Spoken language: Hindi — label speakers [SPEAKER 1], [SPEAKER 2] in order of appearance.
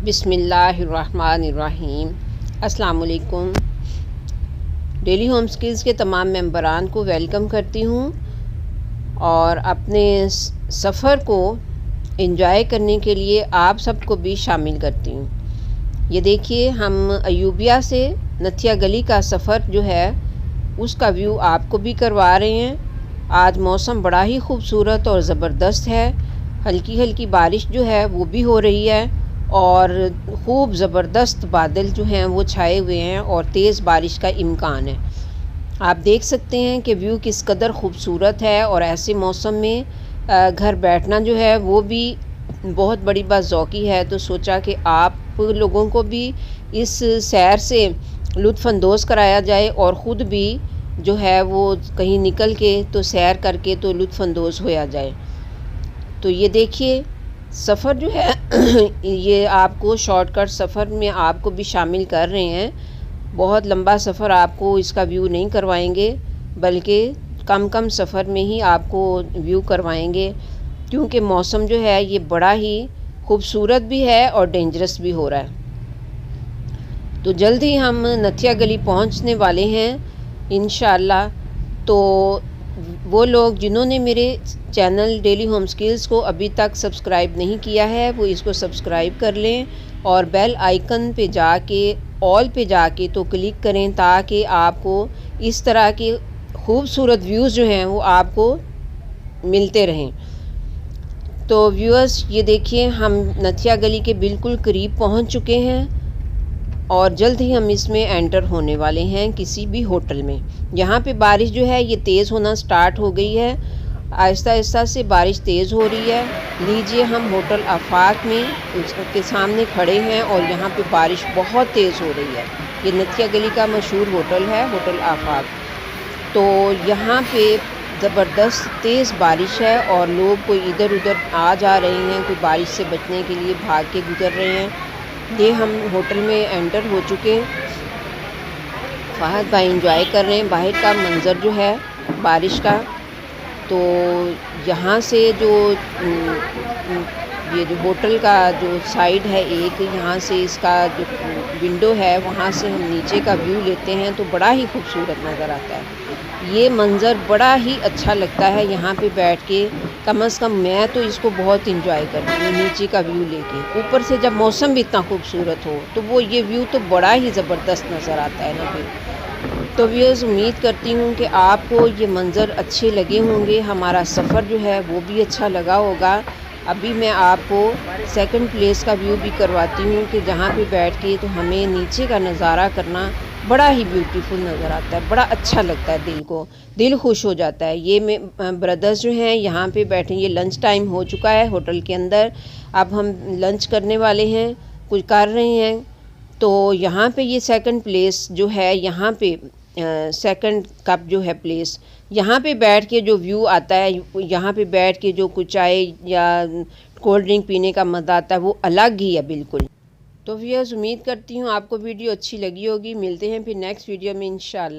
[SPEAKER 1] बिस्मिल्लाहिर्रहमानिर्रहीम। अस्सलाम वालेकुम। डेली होम स्किल्स के तमाम मेंबरान को वेलकम करती हूँ और अपने सफ़र को एंजॉय करने के लिए आप सबको भी शामिल करती हूँ। ये देखिए, हम अयूबिया से नथिया गली का सफ़र जो है उसका व्यू आपको भी करवा रहे हैं। आज मौसम बड़ा ही खूबसूरत और ज़बरदस्त है। हल्की हल्की बारिश जो है वो भी हो रही है और खूब ज़बरदस्त बादल जो हैं वो छाए हुए हैं और तेज़ बारिश का इम्कान है। आप देख सकते हैं कि व्यू किस कदर खूबसूरत है और ऐसे मौसम में घर बैठना जो है वो भी बहुत बड़ी बात ज़ौकी है। तो सोचा कि आप लोगों को भी इस सैर से लुत्फ़अंदोज़ कराया जाए और ख़ुद भी जो है वो कहीं निकल के तो सैर करके तो लुत्फ़अंदोज़ होया जाए। तो ये देखिए, सफ़र जो है ये आपको शॉर्टकट सफ़र में आपको भी शामिल कर रहे हैं। बहुत लंबा सफ़र आपको इसका व्यू नहीं करवाएंगे, बल्कि कम कम सफ़र में ही आपको व्यू करवाएंगे, क्योंकि मौसम जो है ये बड़ा ही खूबसूरत भी है और डेंजरस भी हो रहा है। तो जल्द ही हम नथिया गली पहुंचने वाले हैं इंशाअल्लाह। तो वो लोग जिन्होंने मेरे चैनल डेली होम स्किल्स को अभी तक सब्सक्राइब नहीं किया है वो इसको सब्सक्राइब कर लें और बेल आइकन पे जाके ऑल पे जाके तो क्लिक करें, ताकि आपको इस तरह के खूबसूरत व्यूज़ जो हैं वो आपको मिलते रहें। तो व्यूअर्स, ये देखिए, हम नथिया गली के बिल्कुल करीब पहुंच चुके हैं और जल्द ही हम इसमें एंटर होने वाले हैं किसी भी होटल में। यहाँ पे बारिश जो है ये तेज़ होना स्टार्ट हो गई है। आहिस्ता आहिस्ता से बारिश तेज़ हो रही है। लीजिए, हम होटल आफाक में उसके सामने खड़े हैं और यहाँ पे बारिश बहुत तेज़ हो रही है। ये नथिया गली का मशहूर होटल है, होटल आफाक। तो यहाँ पे ज़बरदस्त तेज़ बारिश है और लोग कोई इधर उधर आ जा रहे हैं, कोई बारिश से बचने के लिए भाग के गुजर रहे हैं। ये हम होटल में एंटर हो चुके हैं। फहद भाई एंजॉय कर रहे हैं बाहर का मंज़र जो है बारिश का। तो यहाँ से जो ये जो होटल का जो साइड है, एक यहाँ से इसका जो विंडो है वहाँ से हम नीचे का व्यू लेते हैं तो बड़ा ही खूबसूरत नज़र आता है। ये मंज़र बड़ा ही अच्छा लगता है यहाँ पे बैठ के। कम से कम मैं तो इसको बहुत इंजॉय करती हूँ नीचे का व्यू लेके। ऊपर से जब मौसम भी इतना खूबसूरत हो तो वो ये व्यू तो बड़ा ही ज़बरदस्त नज़र आता है ना फिर। तो व्यूअर्स, उम्मीद करती हूँ कि आपको ये मंज़र अच्छे लगे होंगे, हमारा सफ़र जो है वो भी अच्छा लगा होगा। अभी मैं आपको सेकंड प्लेस का व्यू भी करवाती हूँ कि जहाँ पे बैठ के तो हमें नीचे का नज़ारा करना बड़ा ही ब्यूटीफुल नज़र आता है, बड़ा अच्छा लगता है, दिल खुश हो जाता है। ये मैं ब्रदर्स जो हैं यहाँ पे बैठे, ये लंच टाइम हो चुका है होटल के अंदर। अब हम लंच करने वाले हैं, कुछ कर रहे हैं। तो यहाँ पे ये सेकंड प्लेस जो है, यहाँ पे सेकंड कप जो है प्लेस, यहाँ पे बैठ के जो व्यू आता है, यहाँ पे बैठ के जो कुछ चाय या कोल्ड ड्रिंक पीने का मज़ा आता है वो अलग ही है बिल्कुल। तो व्यूअर्स, उम्मीद करती हूँ आपको वीडियो अच्छी लगी होगी। मिलते हैं फिर नेक्स्ट वीडियो में इंशाअल्लाह।